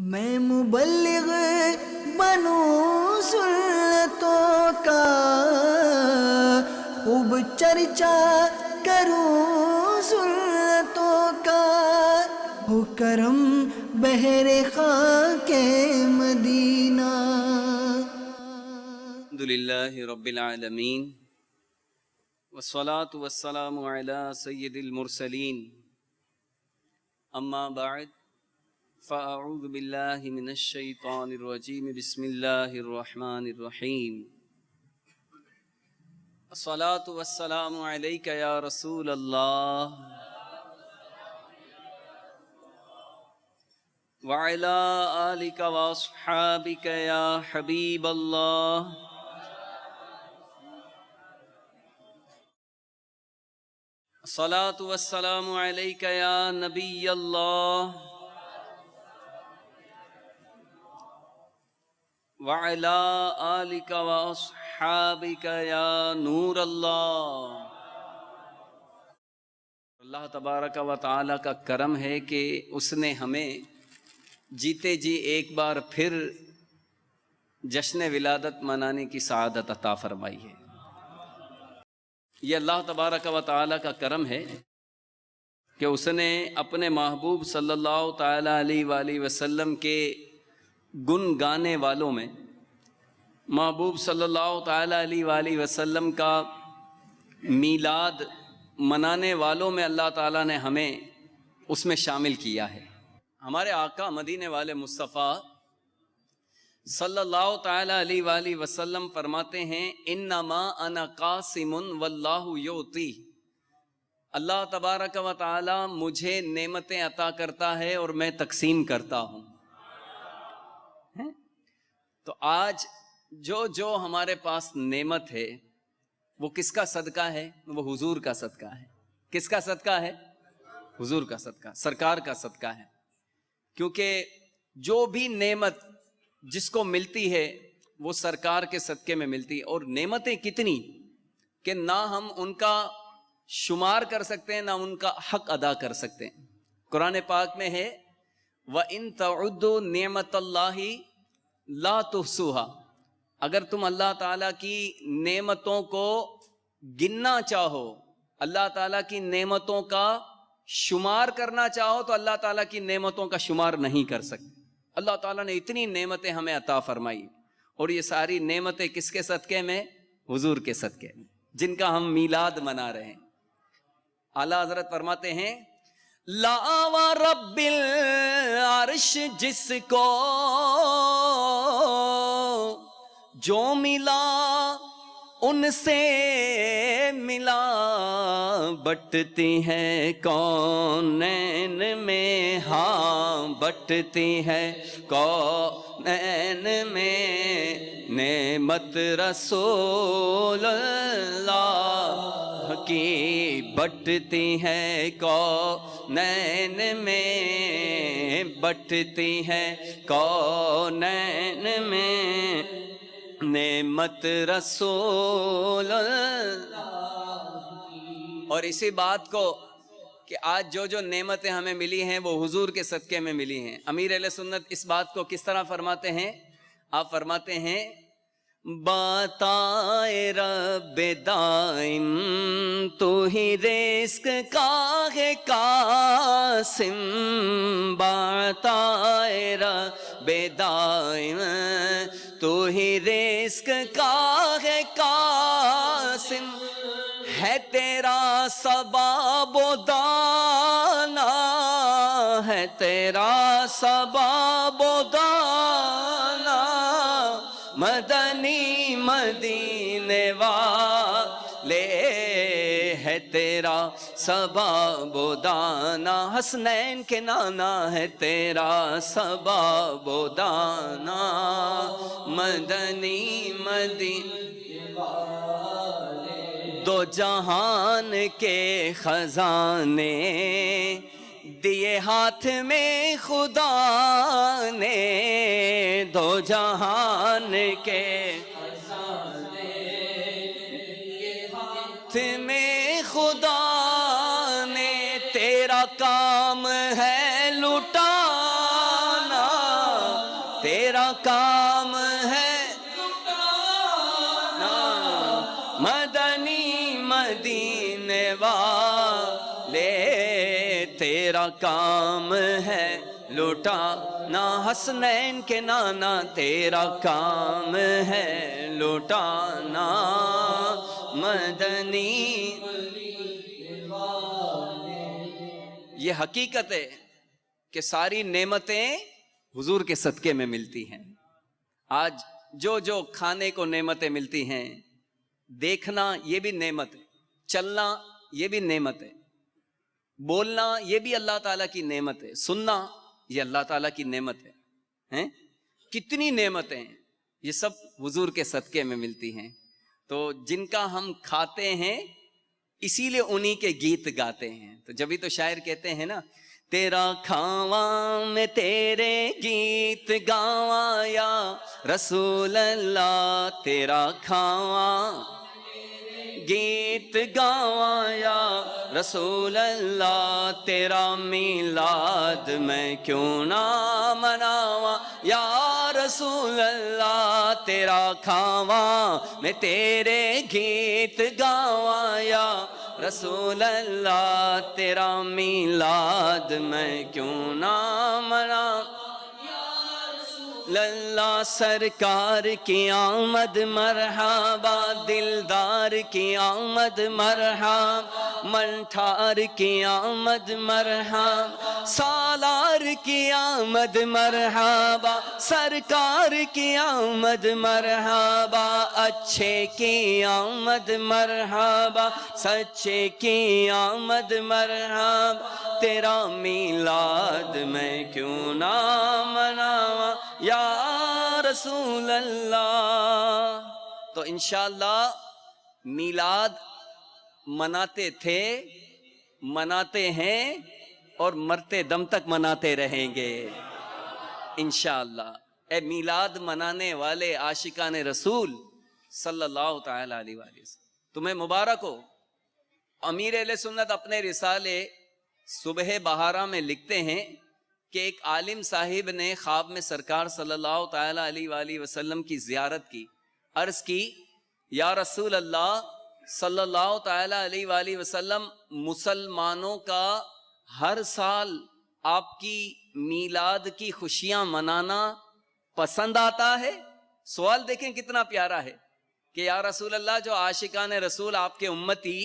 میں مبلغ بنوں سنتوں کا، خوب چرچا کروں سنتوں کا، ہو کرم بہر خاک مدینہ۔ الحمدللہ رب العالمین والصلاة والسلام علی سید المرسلین، اما بعد فاعوذ باللہ من الشیطان الرجیم، بسم اللہ الرحمن الرحیم۔ الصلاة والسلام علیک یا رسول اللہ وعلی آلک واصحابک یا حبیب اللہ۔ الصلاة والسلام علیک یا نبی اللہ وعلی آلک واصحابک یا نور اللہ۔ اللہ تبارک و تعالی کا کرم ہے کہ اس نے ہمیں جیتے جی ایک بار پھر جشن ولادت منانے کی سعادت عطا فرمائی ہے۔ یہ اللہ تبارک و تعالی کا کرم ہے کہ اس نے اپنے محبوب صلی اللہ تعالی علیہ وآلہ وسلم کے گن گانے والوں میں، محبوب صلی اللہ تعالی علیہ وآلہ وسلم کا میلاد منانے والوں میں اللہ تعالیٰ نے ہمیں اس میں شامل کیا ہے۔ ہمارے آقا مدینے والے مصطفیٰ صلی اللہ تعالی علیہ وآلہ وسلم فرماتے ہیں، انما انا قاسم واللہ یعطی۔ اللہ تبارک و تعالی مجھے نعمتیں عطا کرتا ہے اور میں تقسیم کرتا ہوں۔ تو آج جو ہمارے پاس نعمت ہے وہ کس کا صدقہ ہے؟ وہ حضور کا صدقہ ہے۔ کس کا صدقہ ہے؟ حضور کا صدقہ، سرکار کا صدقہ ہے۔ کیونکہ جو بھی نعمت جس کو ملتی ہے وہ سرکار کے صدقے میں ملتی ہے، اور نعمتیں کتنی کہ نہ ہم ان کا شمار کر سکتے ہیں، نہ ان کا حق ادا کر سکتے ہیں۔ قرآن پاک میں ہے وَإِن تَعُدُّوا نِعْمَةَ اللَّهِ لَا تُحْصُوهَا۔ اگر تم اللہ تعالیٰ کی نعمتوں کو گننا چاہو، اللہ تعالیٰ کی نعمتوں کا شمار کرنا چاہو تو اللہ تعالیٰ کی نعمتوں کا شمار نہیں کر سکتے۔ اللہ تعالیٰ نے اتنی نعمتیں ہمیں عطا فرمائی، اور یہ ساری نعمتیں کس کے صدقے میں؟ حضور کے صدقے میں، جن کا ہم میلاد منا رہے ہیں۔ اعلیٰ حضرت فرماتے ہیں لا ورب العرش جس کو جو ملا ان سے ملا، بٹتی ہے کونین میں، ہاں بٹتی ہے کونین میں، نعمت رسول اللہ کی بٹتی ہے کونین میں، بٹتی ہے کونین میں، نعمت رسول اللہ۔ اور اسی بات کو کہ آج جو نعمتیں ہمیں ملی ہیں وہ حضور کے صدقے میں ملی ہیں۔ امیر اہل سنت اس بات کو کس طرح فرماتے ہیں؟ آپ فرماتے ہیں باتائے رب دائم تو ہی رزق کا ہے قاسم، باتائے رب دائم تو ہی رزق کا ہے قاسم، ہے تیرا سباب و دانا، ہے تیرا سباب و دانا، مدنی مدینے والے ہے تیرا سباب و دانا، حسنین کے نانا ہے تیرا سباب و دانا، مدنی مدینے والے، دو جہان کے خزانے دیے ہاتھ میں خدا نے، دو جہان کے خزانے دیے ہاتھ میں خدا نے، تیرا کام ہے لٹانا، تیرا کام ہے مدنی مدینے والے، تیرا کام ہے لوٹانا حسنین کے نانا، تیرا کام ہے لوٹانا مدنی۔ یہ حقیقت ہے کہ ساری نعمتیں حضور کے صدقے میں ملتی ہیں۔ آج جو جو کھانے کو نعمتیں ملتی ہیں، دیکھنا یہ بھی نعمت ہے، چلنا یہ بھی نعمت ہے، بولنا یہ بھی اللہ تعالیٰ کی نعمت ہے، سننا یہ اللہ تعالیٰ کی نعمت ہے۔ کتنی نعمتیں ہیں، یہ سب حضور کے صدقے میں ملتی ہیں۔ تو جن کا ہم کھاتے ہیں اسی لیے انہی کے گیت گاتے ہیں۔ تو جبھی تو شاعر کہتے ہیں نا، تیرا کھاواں میں تیرے گیت گاواں یا رسول اللہ، تیرا کھاواں گیت گاواں یا رسول اللہ، تیرا میلاد میں کیوں نہ مناواں یا رسول اللہ، تیرا کھاواں میں تیرے گیت گاواں یا رسول اللہ، تیرا میلاد میں کیوں نہ مناواں۔ اللہ سرکار کی آمد مرحبا، دلدار کی آمد مرحبا، منٹھار کی آمد مرحبا، سالار کی آمد مرحبا، سرکار کی آمد مرحبا، اچھے کی آمد مرحبا، سچے کی آمد مرحبا، تیرا میلاد میں کیوں نہ مناواں یا رسول اللہ۔ تو انشاءاللہ میلاد مناتے تھے، مناتے ہیں اور مرتے دم تک مناتے رہیں گے انشاءاللہ۔ اے میلاد منانے والے عاشقان رسول صلی اللہ تعالی علیہ وآلہ وسلم، تمہیں مبارک ہو۔ امیر اہل سنت اپنے رسالے صبح بہارا میں لکھتے ہیں کہ ایک عالم صاحب نے خواب میں سرکار صلی اللہ تعالی علیہ وآلہ وسلم کی زیارت کی، عرض کی یا رسول اللہ صلی اللہ تعالی علیہ وآلہ وسلم، مسلمانوں کا ہر سال آپ کی میلاد کی خوشیاں منانا پسند آتا ہے؟ سوال دیکھیں کتنا پیارا ہے کہ یا رسول اللہ، جو عاشقان رسول آپ کے امتی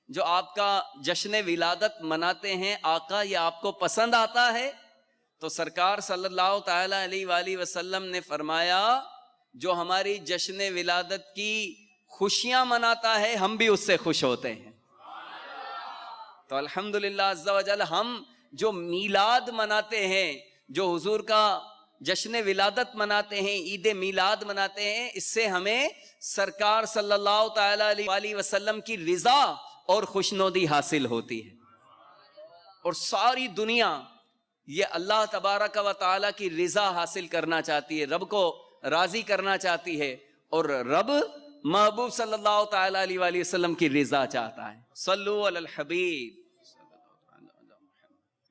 جو آپ کا جشن ولادت مناتے ہیں، آقا یہ آپ کو پسند آتا ہے؟ تو سرکار صلی اللہ تعالی علیہ وآلہ وسلم نے فرمایا، جو ہماری جشن ولادت کی خوشیاں مناتا ہے ہم بھی اس سے خوش ہوتے ہیں۔ تو الحمدللہ عز و جل ہم جو میلاد مناتے ہیں، جو حضور کا جشن ولادت مناتے ہیں، عید میلاد مناتے ہیں، اس سے ہمیں سرکار صلی اللہ تعالی علیہ وآلہ وسلم کی رضا اور خوشنودی حاصل ہوتی ہے۔ اور ساری دنیا یہ اللہ تبارک و تعالیٰ کی رضا حاصل کرنا چاہتی ہے، رب کو راضی کرنا چاہتی ہے، اور رب محبوب صلی اللہ تعالیٰ علیہ وآلہ وسلم کی رضا چاہتا ہے۔ صلو علی الحبیب۔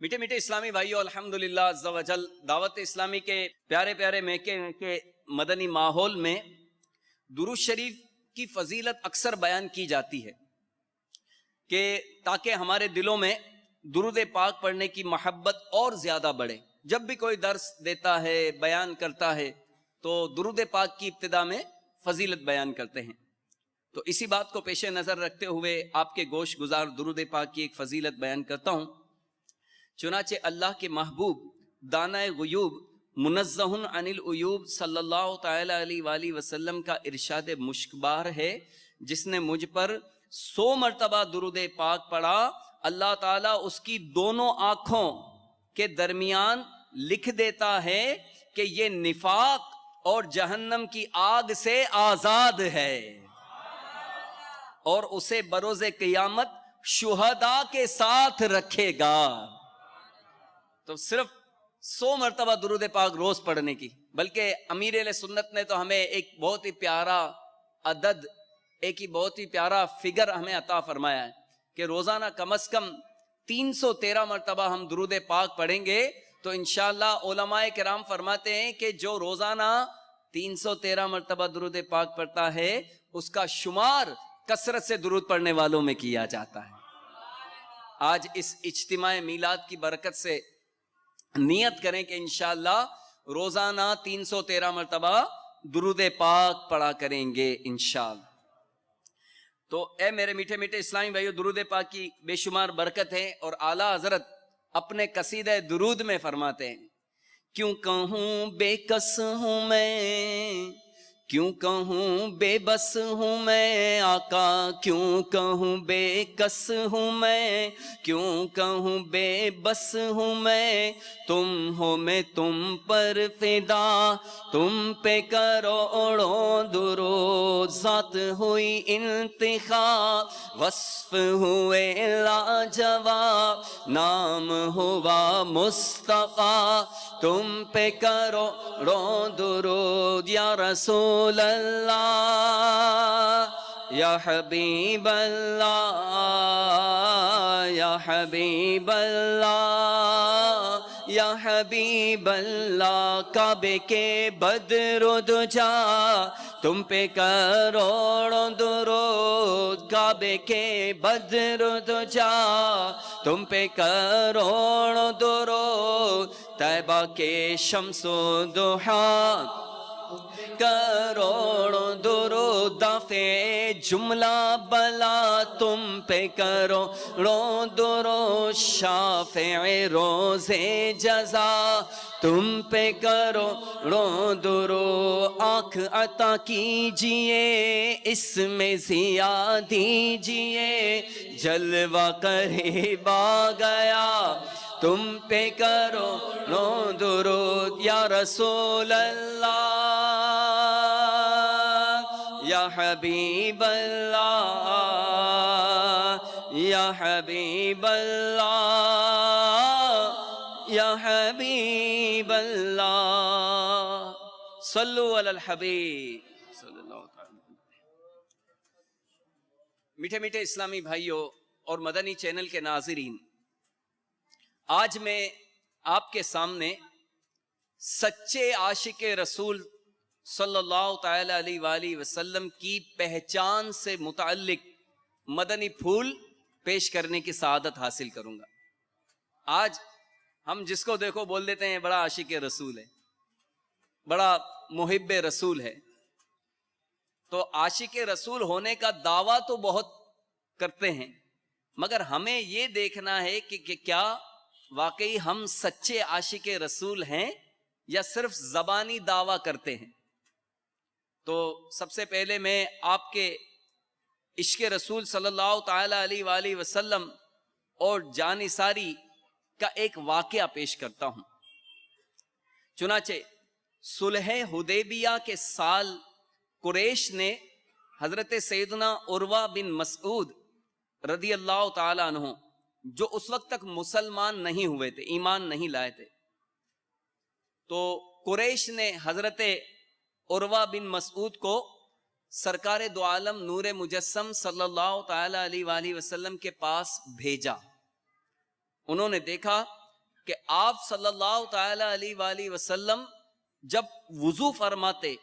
میٹھے میٹھے اسلامی بھائیو، الحمدللہ عز و جل دعوت اسلامی کے پیارے پیارے میکے کے مدنی ماحول میں درود شریف کی فضیلت اکثر بیان کی جاتی ہے کہ تاکہ ہمارے دلوں میں درود پاک پڑھنے کی محبت اور زیادہ بڑھے۔ جب بھی کوئی درس دیتا ہے، بیان کرتا ہے، تو درود پاک کی ابتدا میں فضیلت بیان کرتے ہیں۔ تو اسی بات کو پیش نظر رکھتے ہوئے آپ کے گوش گزار درود پاک کی ایک فضیلت بیان کرتا ہوں۔ چنانچہ اللہ کے محبوب دانہ غیوب منزہ عن العیوب صلی اللہ تعالی علیہ وآلہ وسلم کا ارشاد مشکبار ہے، جس نے مجھ پر 100 مرتبہ درود پاک پڑھا، اللہ تعالیٰ اس کی دونوں آنکھوں کے درمیان لکھ دیتا ہے کہ یہ نفاق اور جہنم کی آگ سے آزاد ہے، اور اسے بروز قیامت شہداء کے ساتھ رکھے گا۔ تو صرف 100 مرتبہ درود پاک روز پڑھنے کی، بلکہ امیر اہل سنت نے تو ہمیں ایک بہت ہی پیارا عدد، ایک ہی بہت ہی پیارا فگر ہمیں عطا فرمایا ہے کہ روزانہ کم از کم 313 مرتبہ ہم درود پاک پڑھیں گے تو انشاءاللہ علماء کرام فرماتے ہیں کہ جو روزانہ 313 مرتبہ درود پاک پڑھتا ہے اس کا شمار کثرت سے درود پڑھنے والوں میں کیا جاتا ہے. آج اس اجتماع میلاد کی برکت سے نیت کریں کہ انشاءاللہ روزانہ 313 مرتبہ درود پاک پڑھا کریں گے انشاءاللہ. تو اے میرے میٹھے میٹھے اسلامی بھائیو، درود پاک کی بے شمار برکت ہے، اور اعلیٰ حضرت اپنے قصیدہ درود میں فرماتے ہیں کیوں کہوں بے کس ہوں میں، کیوں کہوں بے بس ہوں میں آقا، کیوں کہوں بے کس ہوں میں، کیوں کہوں بے بس ہوں میں، تم ہو میں تم پر فدا، تم پہ کروڑوں درود، ذات ہوئی انتخاب، وصف ہوئے لاجواب، نام ہوا مصطفیٰ، تم پہ کروڑوں درود یا رسول اللہ، یا حبیب اللہ، یا حبیب اللہ، یا حبیب اللہ. کعبے کے بدر و دجا تم پہ کروڑوں درود، کعبے کے بدر و دجا تم پہ کروڑوں درود، طیبہ کے شمس و ضحیٰ کروڑوں درود، دافع جملہ بلا تم پہ کروڑوں درود، شافع روز جزا تم پہ کروڑوں درود. آنکھ عطا کیجئے اس میں ضیا دیجئے، جلوہ قریب آ گیا تم پہ کروڑوں درود یا رسول اللہ، یا حبیب اللہ، یا حبیب اللہ، یا حبیب اللہ. صلو علی الحبیب صلی اللہ علیہ وسلم. میٹھے میٹھے اسلامی بھائیوں اور مدنی چینل کے ناظرین، آج میں آپ کے سامنے سچے عاشق رسول صلی اللہ تعالی علیہ وآلہ وسلم کی پہچان سے متعلق مدنی پھول پیش کرنے کی سعادت حاصل کروں گا. آج ہم جس کو دیکھو بول دیتے ہیں بڑا عاشق رسول ہے، بڑا محب رسول ہے. تو عاشق رسول ہونے کا دعویٰ تو بہت کرتے ہیں، مگر ہمیں یہ دیکھنا ہے کہ کیا واقعی ہم سچے عاشق رسول ہیں یا صرف زبانی دعویٰ کرتے ہیں. تو سب سے پہلے میں آپ کے عشق رسول صلی اللہ تعالی علیہ وآلہ وسلم اور جانثاری کا ایک واقعہ پیش کرتا ہوں. چنانچہ صلح حدیبیہ کے سال قریش نے حضرت سیدنا عروہ بن مسعود رضی اللہ تعالی عنہ، جو اس وقت تک مسلمان نہیں ہوئے تھے، ایمان نہیں لائے تھے، تو قریش نے حضرت عروہ بن مسعود کو سرکار دو عالم نور مجسم صلی اللہ تعالی علیہ وآلہ وسلم کے پاس بھیجا. انہوں نے دیکھا کہ آپ صلی اللہ تعالی علیہ وآلہ وسلم جب وضو فرماتے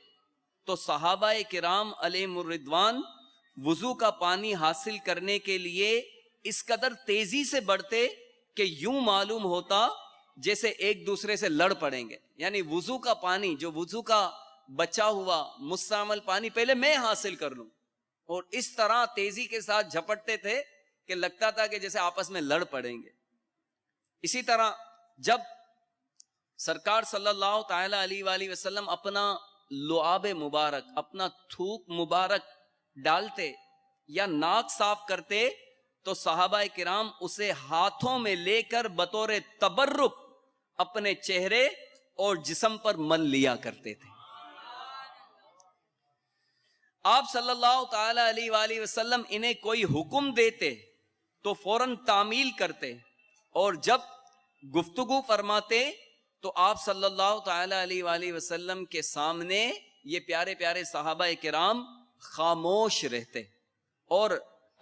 تو صحابہ کرام علیہم الرضوان وضو کا پانی حاصل کرنے کے لیے اس قدر تیزی سے بڑھتے کہ یوں معلوم ہوتا جیسے ایک دوسرے سے لڑ پڑیں گے. یعنی وضو کا پانی، جو وضو کا بچا ہوا مستعمل پانی، پہلے میں حاصل کر لوں، اور اس طرح تیزی کے ساتھ جھپٹتے تھے کہ لگتا تھا کہ جیسے آپس میں لڑ پڑیں گے. اسی طرح جب سرکار صلی اللہ تعالی علیہ وآلہ وسلم اپنا لعاب مبارک، اپنا تھوک مبارک ڈالتے یا ناک صاف کرتے تو صحابہ کرام اسے ہاتھوں میں لے کر بطور تبرک اپنے چہرے اور جسم پر مل لیا کرتے تھے. آپ صلی اللہ تعالی علیہ وآلہ وسلم انہیں کوئی حکم دیتے تو فوراً تعمیل کرتے، اور جب گفتگو فرماتے تو آپ صلی اللہ تعالی علیہ وآلہ وسلم کے سامنے یہ پیارے پیارے صحابہ کرام خاموش رہتے، اور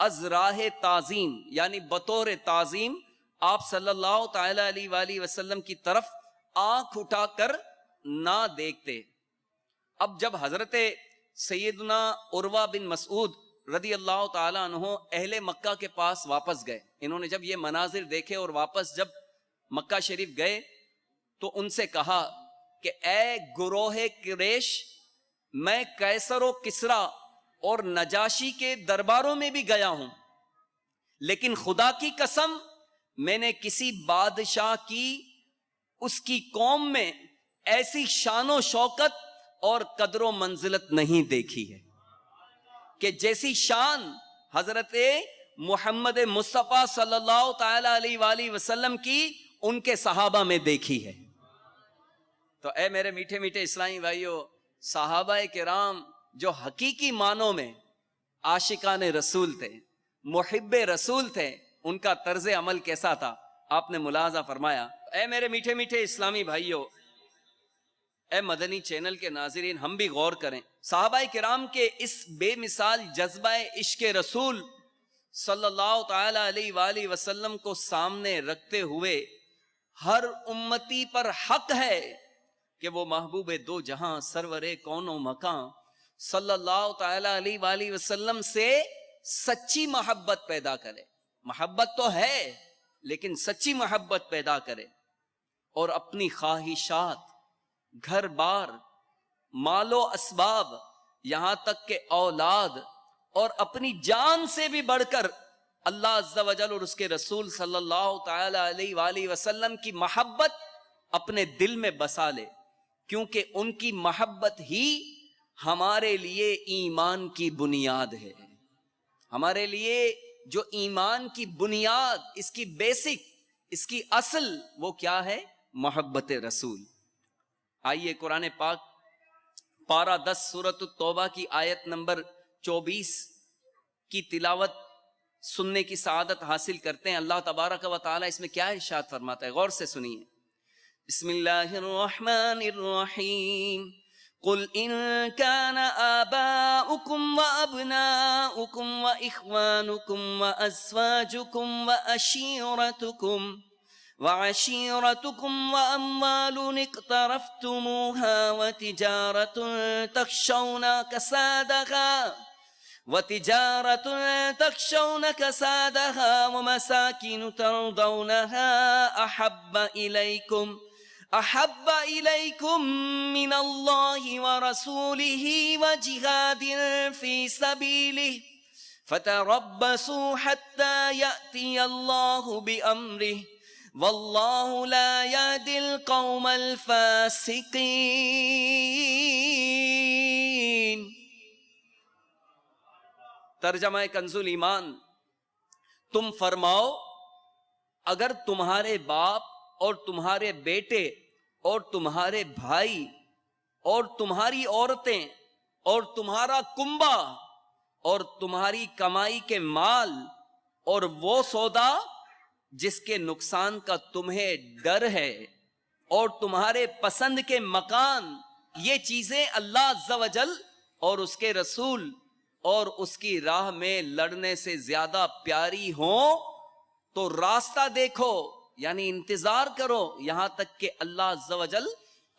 از راہ تعظیم یعنی بطور تعظیم آپ صلی اللہ تعالی علیہ وآلہ وسلم کی طرف آنکھ اٹھا کر نہ دیکھتے. اب جب حضرت سیدنا عروہ بن مسعود رضی اللہ تعالیٰ عنہ اہل مکہ کے پاس واپس گئے, انہوں نے جب یہ مناظر دیکھے اور واپس جب مکہ شریف گئے تو ان سے کہا کہ اے گروہ قریش, میں قیصر و کسریٰ اور نجاشی کے درباروں میں بھی گیا ہوں, لیکن خدا کی قسم میں نے کسی بادشاہ کی اس کی قوم میں ایسی شان و شوکت اور قدر و منزلت نہیں دیکھی ہے کہ جیسی شان حضرت محمد مصطفیٰ صلی اللہ تعالی علیہ وآلہ وسلم کی ان کے صحابہ میں دیکھی ہے. تو اے میرے میٹھے میٹھے اسلامی بھائیوں, صحابہ کرام جو حقیقی معنوں میں عاشقان رسول تھے, محب رسول تھے, ان کا طرز عمل کیسا تھا آپ نے ملاحظہ فرمایا. اے میرے میٹھے میٹھے اسلامی بھائیوں, اے مدنی چینل کے ناظرین, ہم بھی غور کریں. صحابہ کرام کے اس بے مثال جذبہ عشق رسول صلی اللہ تعالی علیہ وآلہ وسلم کو سامنے رکھتے ہوئے ہر امتی پر حق ہے کہ وہ محبوب دو جہاں سرور کون و مکان صلی اللہ تعالی علیہ وآلہ وسلم سے سچی محبت پیدا کرے. محبت تو ہے لیکن سچی محبت پیدا کرے, اور اپنی خواہشات, گھر بار, مال و اسباب, یہاں تک کہ اولاد اور اپنی جان سے بھی بڑھ کر اللہ عز و جل اور اس کے رسول صلی اللہ تعالی علیہ وآلہ وسلم کی محبت اپنے دل میں بسا لے, کیونکہ ان کی محبت ہی ہمارے لیے ایمان کی بنیاد ہے. ہمارے لیے جو ایمان کی بنیاد, اس کی بیسک, اس کی اصل, وہ کیا ہے؟ محبت رسول. آئیے قرآن پاک پارہ 10 سورۃ التوبہ کی آیت نمبر 24 کی تلاوت سننے کی سعادت حاصل کرتے ہیں. اللہ تبارک و تعالی اس میں کیا ارشاد فرماتا ہے, غور سے سنیے. بسم اللہ الرحمن الرحیم. قل ان كان آباؤكم وأبناؤكم وإخوانكم وأزواجكم وعشيرتكم وأموال اقترفتموها وتجارة تخشون كسادها ومساكن ترضونها أحب إليكم من الله ورسوله وجهاد في سبيله فتربصوا حتى يأتي الله بأمره والله لا يهدي القوم الفاسقين. ترجمہ کنز ایمان. تم فرماؤ, اگر تمہارے باپ اور تمہارے بیٹے اور تمہارے بھائی اور تمہاری عورتیں اور تمہارا کنبہ اور تمہاری کمائی کے مال اور وہ سودا جس کے نقصان کا تمہیں ڈر ہے اور تمہارے پسند کے مکان, یہ چیزیں اللہ عز و جل اور اس کے رسول اور اس کی راہ میں لڑنے سے زیادہ پیاری ہوں تو راستہ دیکھو, یعنی انتظار کرو یہاں تک کہ اللہ عز و جل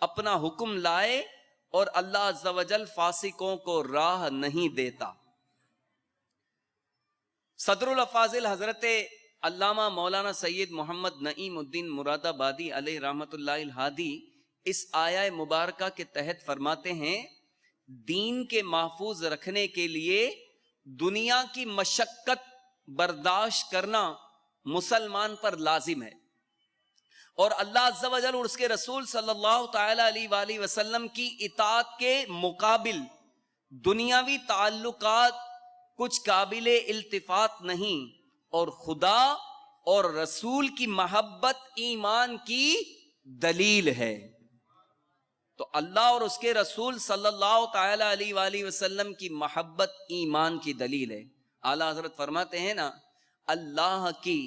اپنا حکم لائے, اور اللہ عز و جل فاسقوں کو راہ نہیں دیتا. صدر الافاضل حضرت علامہ مولانا سید محمد نعیم الدین مراد آبادی علیہ رحمت اللہ الہادی اس آیہ مبارکہ کے تحت فرماتے ہیں, دین کے محفوظ رکھنے کے لیے دنیا کی مشقت برداشت کرنا مسلمان پر لازم ہے, اور اللہ عز و جل اور اس کے رسول صلی اللہ تعالی علیہ وآلہ وسلم کی اطاعت کے مقابل دنیاوی تعلقات کچھ قابل التفات نہیں, اور خدا اور رسول کی محبت ایمان کی دلیل ہے. تو اللہ اور اس کے رسول صلی اللہ تعالی علیہ وآلہ وسلم کی محبت ایمان کی دلیل ہے. اعلیٰ حضرت فرماتے ہیں نا, اللہ کی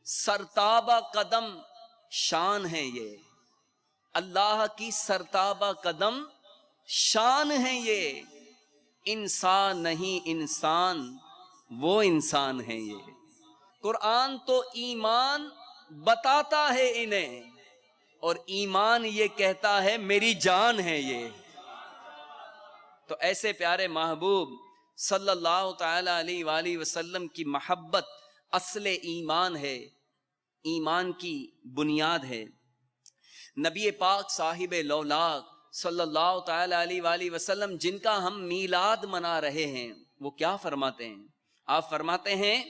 سرتابہ قدم شان ہے یہ, اللہ کی سرتابہ قدم شان ہے یہ, انسان نہیں انسان وہ انسان ہے یہ. قرآن تو ایمان بتاتا ہے انہیں, اور ایمان یہ کہتا ہے میری جان ہے یہ. تو ایسے پیارے محبوب صلی اللہ تعالی علیہ وآلہ وسلم کی محبت اصل ایمان ہے، ایمان کی بنیاد ہے. نبی پاک صاحب لولاق صلی اللہ تعالی علیہ وآلہ وسلم جن کا ہم میلاد منا رہے ہیں، وہ کیا فرماتے ہیں؟ آپ فرماتے ہیں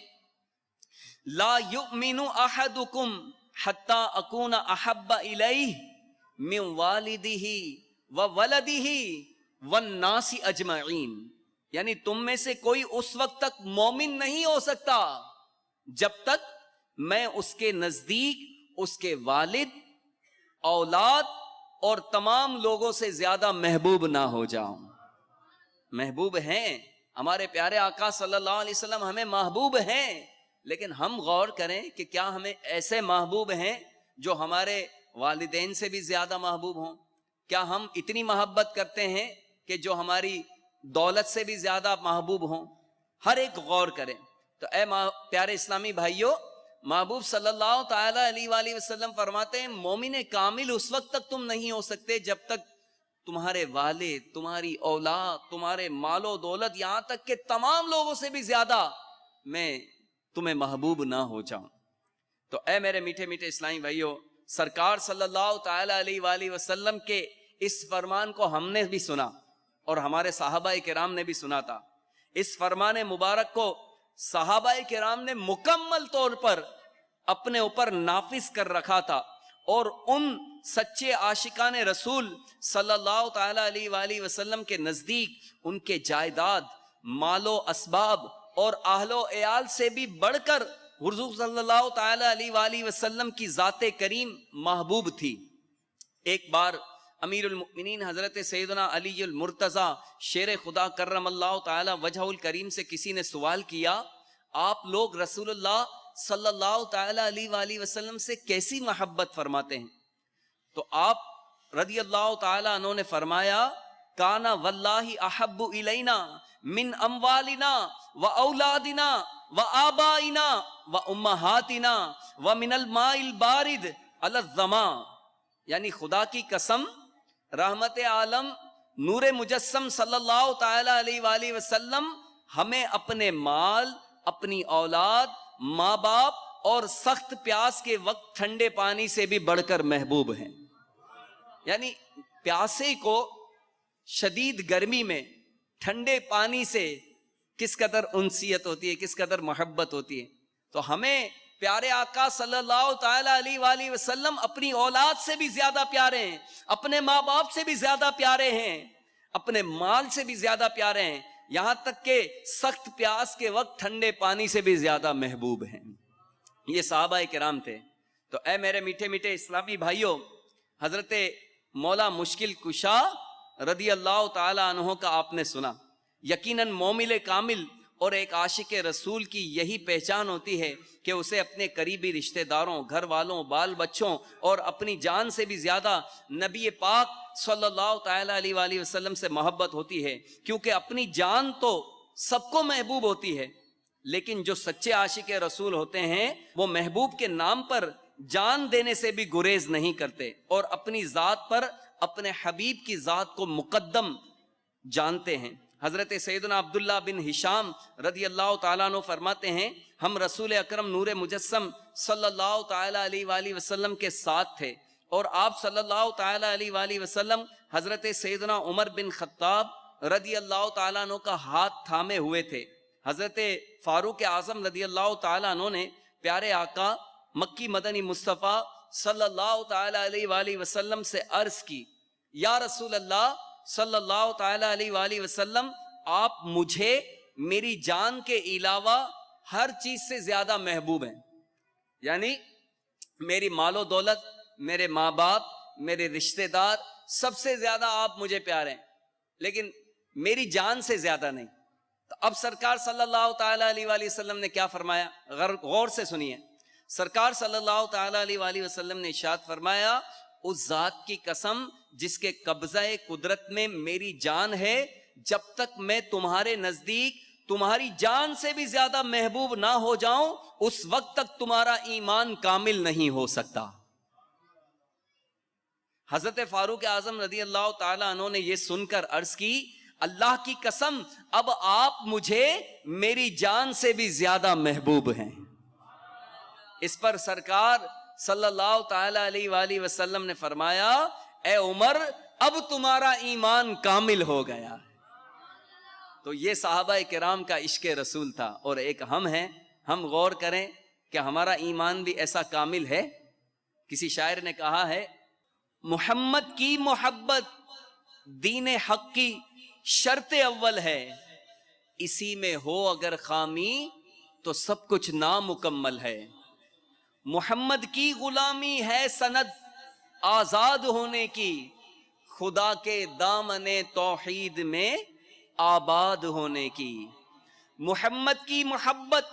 لا یؤمن احدکم حتی اکون احب الیہ من والدہ وولدہ والناس اجمعین. یعنی تم میں سے کوئی اس وقت تک مومن نہیں ہو سکتا جب تک میں اس کے نزدیک اس کے والد، اولاد اور تمام لوگوں سے زیادہ محبوب نہ ہو جاؤں. محبوب ہیں ہمارے پیارے آقا صلی اللہ علیہ وسلم، ہمیں محبوب ہیں، لیکن ہم غور کریں کہ کیا ہمیں ایسے محبوب ہیں جو ہمارے والدین سے بھی زیادہ محبوب ہوں؟ کیا ہم اتنی محبت کرتے ہیں کہ جو ہماری دولت سے بھی زیادہ محبوب ہوں؟ ہر ایک غور کریں. تو اے پیارے اسلامی بھائیوں، محبوب صلی اللہ تعالی علیہ وآلہ وسلم فرماتے ہیں مومن کامل اس وقت تک تم نہیں ہو سکتے جب تک تمہارے والد، تمہاری اولاد، تمہارے مال و دولت، یہاں تک کہ تمام لوگوں سے بھی زیادہ میں تمہیں محبوب نہ ہو جاؤں. تو اے میرے میٹھے میٹھے اسلامی بھائیوں، سرکار صلی اللہ تعالی علیہ وآلہ وسلم کے اس فرمان کو ہم نے بھی سنا اور ہمارے صحابہ کرام نے بھی سنا تھا. اس فرمان مبارک کو صحابہ کرام نے مکمل طور پر اپنے اوپر نافذ کر رکھا تھا، اور ان سچے عاشقان رسول صلی اللہ تعالی علیہ وآلہ وسلم کے نزدیک ان کے جائیداد، مال و اسباب اور اہل و عیال سے بھی بڑھ کر حضور صلی اللہ تعالی علیہ وآلہ وسلم کی ذات کریم محبوب تھی. ایک بار امیر المؤمنین حضرت سیدنا علی المرتضیٰ شیر خدا کرم اللہ تعالی وجہ الکریم سے کسی نے سوال کیا، آپ لوگ رسول اللہ صلی اللہ تعالی علیہ وآلہ وسلم سے کیسی محبت فرماتے ہیں؟ تو آپ رضی اللہ تعالی عنہ نے فرمایا کانا واللہ احب الینا من اموالنا و اولادنا و آبائنا و امہاتنا و من الماء البارد علی الظما. یعنی خدا کی قسم، رحمت عالم نور مجسم صلی اللہ تعالی علیہ وآلہ وسلم ہمیں اپنے مال، اپنی اولاد، ماں باپ اور سخت پیاس کے وقت ٹھنڈے پانی سے بھی بڑھ کر محبوب ہیں. یعنی پیاسے کو شدید گرمی میں ٹھنڈے پانی سے کس قدر انسیت ہوتی ہے، کس قدر محبت ہوتی ہے. تو ہمیں پیارے آقا صلی اللہ تعالی علیہ وآلہ وسلم اپنی اولاد سے بھی زیادہ پیارے ہیں، اپنے ماں باپ سے بھی زیادہ پیارے ہیں، اپنے مال سے بھی زیادہ پیارے ہیں، یہاں تک کہ سخت پیاس کے وقت ٹھنڈے پانی سے بھی زیادہ محبوب ہیں. یہ صحابہ کرام تھے. تو اے میرے میٹھے میٹھے اسلامی بھائیوں، حضرت مولا مشکل کشا رضی اللہ تعالی عنہ کا آپ نے سنا. یقیناً مومن کامل اور ایک عاشق رسول کی یہی پہچان ہوتی ہے کہ اسے اپنے قریبی رشتہ داروں، گھر والوں، بال بچوں اور اپنی جان سے بھی زیادہ نبی پاک صلی اللہ تعالی علیہ وآلہ وسلم سے محبت ہوتی ہے. کیونکہ اپنی جان تو سب کو محبوب ہوتی ہے، لیکن جو سچے عاشق رسول ہوتے ہیں وہ محبوب کے نام پر جان دینے سے بھی گریز نہیں کرتے، اور اپنی ذات پر اپنے حبیب کی ذات کو مقدم جانتے ہیں. حضرت سیدنا عبداللہ بن ہشام رضی اللہ تعالیٰ عنہ فرماتے ہیں ہم رسول اکرم نور مجسم صلی اللہ تعالی علیہ وآلہ وسلم کے ساتھ تھے، اور آپ صلی اللہ تعالی علیہ وآلہ وسلم حضرت سیدنا عمر بن خطاب رضی اللہ تعالیٰ عنہ کا ہاتھ تھامے ہوئے تھے. حضرت فاروق اعظم رضی اللہ تعالیٰ عنہ نے پیارے آقا مکی مدنی مصطفیٰ صلی اللہ تعالی علیہ وآلہ وسلم سے عرض کی، یا رسول اللہ صلی اللہ تعالی علیہ وآلہ وسلم، آپ مجھے میری جان کے علاوہ ہر چیز سے زیادہ محبوب ہیں. یعنی میری مال و دولت، میرے ماں باپ، میرے رشتہ دار، سب سے زیادہ آپ مجھے پیارے ہیں، لیکن میری جان سے زیادہ نہیں. تو اب سرکار صلی اللہ تعالی علیہ وآلہ وسلم نے کیا فرمایا؟ غور سے سنیے. سرکار صلی اللہ تعالی علیہ وآلہ وسلم نے ارشاد فرمایا، اس ذات کی قسم جس کے قبضہ قدرت میں میری جان ہے، جب تک میں تمہارے نزدیک تمہاری جان سے بھی زیادہ محبوب نہ ہو جاؤں، اس وقت تک تمہارا ایمان کامل نہیں ہو سکتا. حضرت فاروق اعظم رضی اللہ تعالیٰ عنہ نے یہ سن کر عرض کی اللہ کی قسم اب آپ مجھے میری جان سے بھی زیادہ محبوب ہیں. اس پر سرکار صلی اللہ تعالی علیہ وآلہ وسلم نے فرمایا اے عمر اب تمہارا ایمان کامل ہو گیا. تو یہ صحابہ کرام کا عشق رسول تھا. اور ایک ہم ہیں, ہم غور کریں کہ ہمارا ایمان بھی ایسا کامل ہے. کسی شاعر نے کہا ہے محمد کی محبت دین حق کی شرط اول ہے, اسی میں ہو اگر خامی تو سب کچھ نامکمل ہے. محمد کی غلامی ہے سند آزاد ہونے کی, خدا کے دامن توحید میں آباد ہونے کی. محمد کی محبت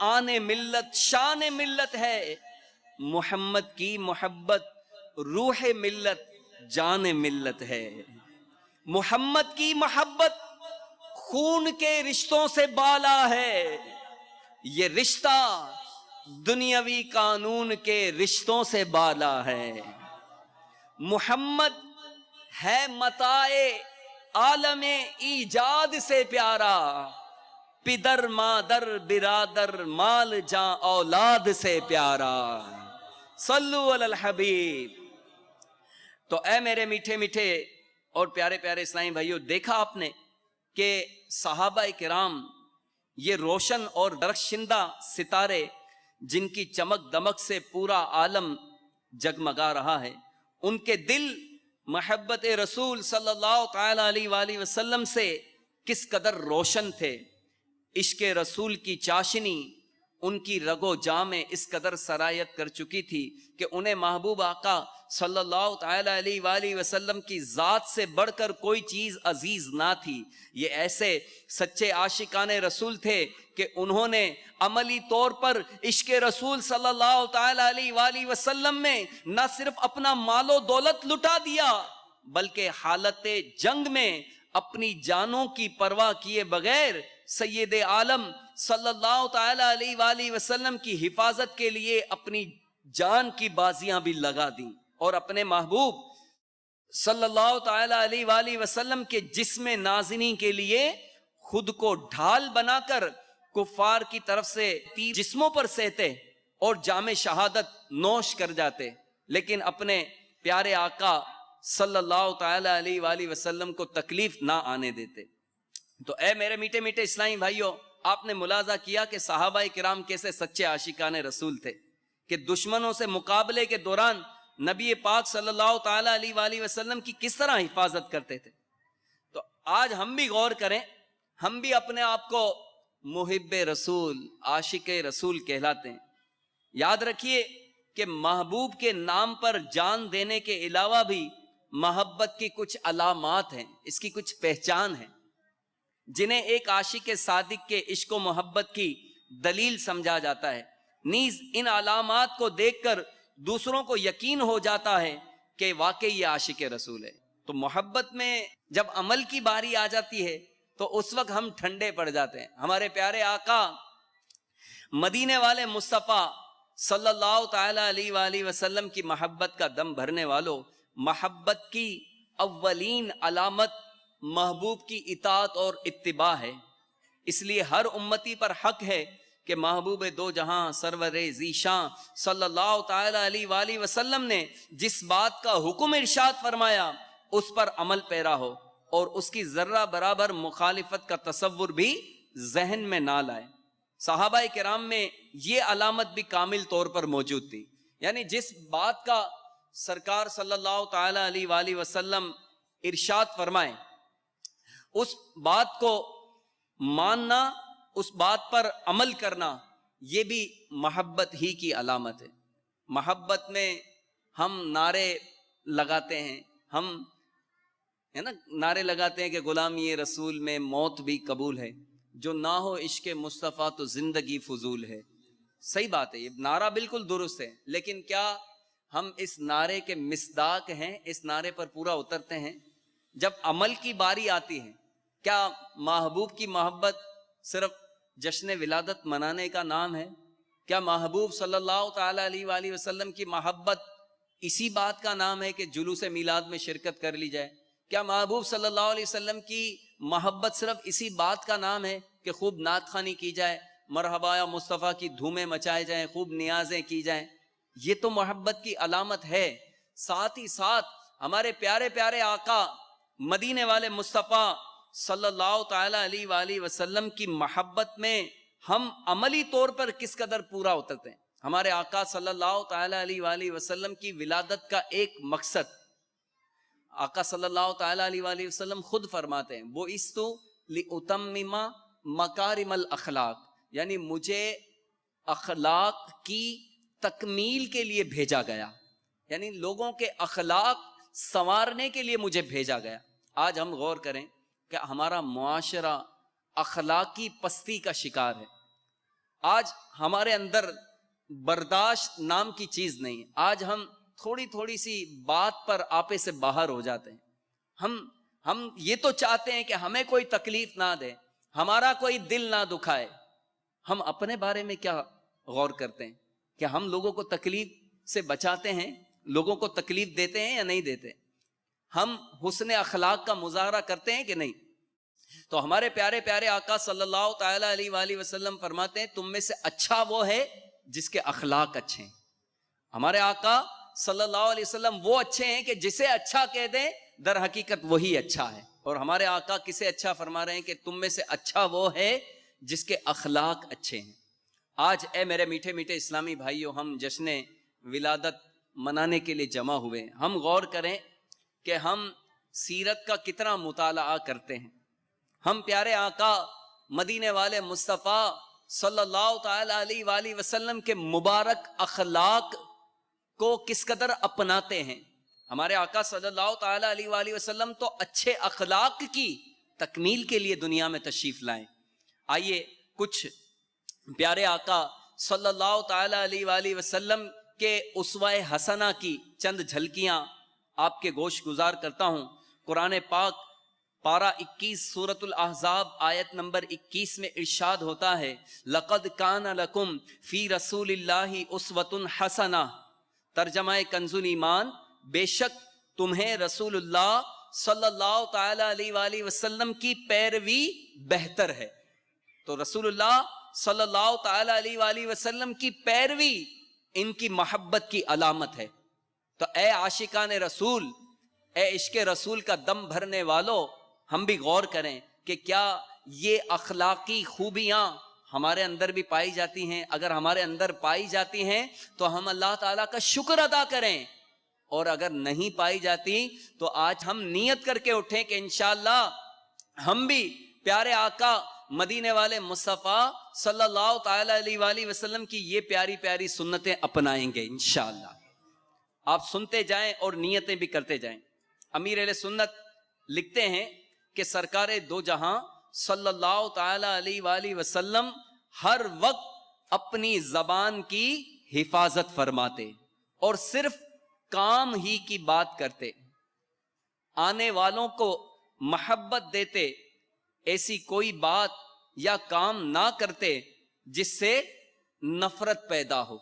آن ملت شان ملت ہے, محمد کی محبت روح ملت جان ملت ہے. محمد کی محبت خون کے رشتوں سے بالا ہے, یہ رشتہ دنیاوی قانون کے رشتوں سے بالا ہے. محمد ہے متاع عالم ایجاد سے پیارا, پدر مادر برادر مال جاں اولاد سے پیارا. صلو علی الحبیب. تو اے میرے میٹھے میٹھے اور پیارے پیارے اسلامی بھائیوں, دیکھا آپ نے کہ صحابہ کرام یہ روشن اور درخشندہ ستارے جن کی چمک دمک سے پورا عالم جگمگا رہا ہے, ان کے دل محبت رسول صلی اللہ تعالی علیہ وآلہ وسلم سے کس قدر روشن تھے. عشق رسول کی چاشنی ان کی رگ و جاں میں اس قدر سرایت کر چکی تھی کہ انہیں محبوب آقا صلی اللہ تعالی علیہ وآلہ وسلم کی ذات سے بڑھ کر کوئی چیز عزیز نہ تھی. یہ ایسے سچے عاشقان رسول تھے کہ انہوں نے عملی طور پر عشق رسول صلی اللہ تعالی علیہ وآلہ وسلم میں نہ صرف اپنا مال و دولت لٹا دیا بلکہ حالت جنگ میں اپنی جانوں کی پرواہ کیے بغیر سید عالم صلی اللہ تعالی علیہ وآلہ وسلم کی حفاظت کے لیے اپنی جان کی بازیاں بھی لگا دیں, اور اپنے محبوب صلی اللہ تعالی علیہ وآلہ وسلم کے جسم نازنی کے لیے خود کو ڈھال بنا کر کفار کی طرف سے تیر جسموں پر سہتے اور جام شہادت نوش کر جاتے, لیکن اپنے پیارے آقا صلی اللہ تعالی علیہ وآلہ وسلم کو تکلیف نہ آنے دیتے. تو اے میرے میٹھے میٹھے اسلامی بھائیوں, آپ نے ملاحظہ کیا کہ صحابہ کرام کیسے سچے عاشقان رسول تھے کہ دشمنوں سے مقابلے کے دوران نبی پاک صلی اللہ تعالی علیہ وآلہ وسلم کی کس طرح حفاظت کرتے تھے. تو آج ہم بھی غور کریں, ہم بھی اپنے آپ کو محب رسول عاشق رسول کہلاتے ہیں. یاد رکھیے کہ محبوب کے نام پر جان دینے کے علاوہ بھی محبت کی کچھ علامات ہیں, اس کی کچھ پہچان ہے جنہیں ایک عاشق صادق کے عشق و محبت کی دلیل سمجھا جاتا ہے. نیز ان علامات کو دیکھ کر دوسروں کو یقین ہو جاتا ہے کہ واقعی یہ عاشق رسول ہے. تو محبت میں جب عمل کی باری آ جاتی ہے تو اس وقت ہم ٹھنڈے پڑ جاتے ہیں. ہمارے پیارے آقا مدینے والے مصطفیٰ صلی اللہ تعالی علیہ وآلہ وسلم کی محبت کا دم بھرنے والوں, محبت کی اولین علامت محبوب کی اطاعت اور اتباع ہے. اس لیے ہر امتی پر حق ہے کہ محبوب دو جہاں سرور ذیشان صلی اللہ تعالی علیہ وآلہ وسلم نے جس بات کا حکم ارشاد فرمایا اس پر عمل پیرا ہو اور اس کی ذرہ برابر مخالفت کا تصور بھی ذہن میں نہ لائے. صحابہ کرام میں یہ علامت بھی کامل طور پر موجود تھی, یعنی جس بات کا سرکار صلی اللہ تعالی علیہ وآلہ وسلم ارشاد فرمائے اس بات کو ماننا, اس بات پر عمل کرنا, یہ بھی محبت ہی کی علامت ہے. محبت میں ہم نعرے لگاتے ہیں, ہم ہے نا نعرے لگاتے ہیں کہ غلامی رسول میں موت بھی قبول ہے, جو نہ ہو عشق مصطفیٰ تو زندگی فضول ہے. صحیح بات ہے, یہ نعرہ بالکل درست ہے, لیکن کیا ہم اس نعرے کے مصداق ہیں, اس نعرے پر پورا اترتے ہیں؟ جب عمل کی باری آتی ہے کیا محبوب کی محبت صرف جشن ولادت منانے کا نام ہے؟ کیا محبوب صلی اللہ تعالی علیہ وآلہ وسلم کی محبت اسی بات کا نام ہے کہ جلوس میلاد میں شرکت کر لی جائے؟ کیا محبوب صلی اللہ علیہ وسلم کی محبت صرف اسی بات کا نام ہے کہ خوب نعت خوانی کی جائے، مرحبا یا مصطفیٰ کی دھومیں مچائے جائیں، خوب نیازیں کی جائیں؟ یہ تو محبت کی علامت ہے۔ ساتھ ہی ساتھ ہمارے پیارے پیارے آقا مدینے والے مصطفیٰ صلی اللہ تعالی علیہ وآلہ وسلم کی محبت میں ہم عملی طور پر کس قدر پورا اترتے ہیں۔ ہمارے آقا صلی اللہ تعالی علیہ وآلہ وسلم کی ولادت کا ایک مقصد، آقا صلی اللہ تعالی علیہ وآلہ وسلم خود فرماتے ہیں بُعِثْتُ لِأُتَمِّمَ مَكَارِمَ الْأَخْلَاق، یعنی مجھے اخلاق کی تکمیل کے لیے بھیجا گیا، یعنی لوگوں کے اخلاق سنوارنے کے لیے مجھے بھیجا گیا۔ آج ہم غور کریں کہ ہمارا معاشرہ اخلاقی پستی کا شکار ہے۔ آج ہمارے اندر برداشت نام کی چیز نہیں۔ آج ہم تھوڑی تھوڑی سی بات پر آپے سے باہر ہو جاتے ہیں۔ ہم یہ تو چاہتے ہیں کہ ہمیں کوئی تکلیف نہ دے، ہمارا کوئی دل نہ دکھائے۔ ہم اپنے بارے میں کیا غور کرتے ہیں کہ ہم لوگوں کو تکلیف سے بچاتے ہیں، لوگوں کو تکلیف دیتے ہیں یا نہیں دیتے؟ ہم حسن اخلاق کا مظاہرہ کرتے ہیں کہ نہیں؟ تو ہمارے پیارے پیارے آقا صلی اللہ تعالی علیہ وآلہ وسلم فرماتے ہیں تم میں سے اچھا وہ ہے جس کے اخلاق اچھے ہیں۔ ہمارے آقا صلی اللہ علیہ وسلم وہ اچھے ہیں کہ جسے اچھا کہہ دیں در حقیقت وہی اچھا ہے۔ اور ہمارے آقا کسے اچھا فرما رہے ہیں کہ تم میں سے اچھا وہ ہے جس کے اخلاق اچھے ہیں۔ آج اے میرے میٹھے میٹھے اسلامی بھائیوں، ہم جشن ولادت منانے کے لیے جمع ہوئے ہیں۔ ہم غور کریں کہ ہم سیرت کا کتنا مطالعہ کرتے ہیں۔ ہم پیارے آقا مدینے والے مصطفیٰ صلی اللہ تعالی علیہ وآلہ وسلم کے مبارک اخلاق کو کس قدر اپناتے ہیں۔ ہمارے آقا صلی اللہ تعالی علیہ وآلہ وسلم تو اچھے اخلاق کی تکمیل کے لیے دنیا میں تشریف لائیں۔ آئیے کچھ پیارے آقا صلی اللہ تعالی علیہ وآلہ وسلم کے اسوہ حسنہ کی چند جھلکیاں آپ کے گوش گزار کرتا ہوں۔ قرآن پاک پارہ 21 سورۃ الاحزاب آیت نمبر 21 میں ارشاد ہوتا ہے لَقَدْ كَانَ لَكُمْ فِي رَسُولِ اللَّهِ أُسْوَةٌ حَسَنَةٌ، ترجمہ کنز الایمان، بے شک تمہیں رسول اللہ صلی اللہ تعالی علیہ وآلہ وسلم کی پیروی بہتر ہے۔ تو رسول اللہ صلی اللہ تعالی علیہ وآلہ وسلم کی پیروی ان کی محبت کی علامت ہے۔ تو اے عاشقان رسول، اے عشق رسول کا دم بھرنے والوں، ہم بھی غور کریں کہ کیا یہ اخلاقی خوبیاں ہمارے اندر بھی پائی جاتی ہیں؟ اگر ہمارے اندر پائی جاتی ہیں تو ہم اللہ تعالیٰ کا شکر ادا کریں، اور اگر نہیں پائی جاتی تو آج ہم نیت کر کے اٹھیں کہ انشاءاللہ ہم بھی پیارے آقا مدینے والے مصطفیٰ صلی اللہ تعالی علیہ وآلہ وسلم کی یہ پیاری پیاری سنتیں اپنائیں گے انشاءاللہ۔ آپ سنتے جائیں اور نیتیں بھی کرتے جائیں۔ امیر اہل سنت لکھتے ہیں کہ سرکار دو جہاں صلی اللہ تعالی علیہ وآلہ وسلم ہر وقت اپنی زبان کی حفاظت فرماتے اور صرف کام ہی کی بات کرتے، آنے والوں کو محبت دیتے، ایسی کوئی بات یا کام نہ کرتے جس سے نفرت پیدا ہو۔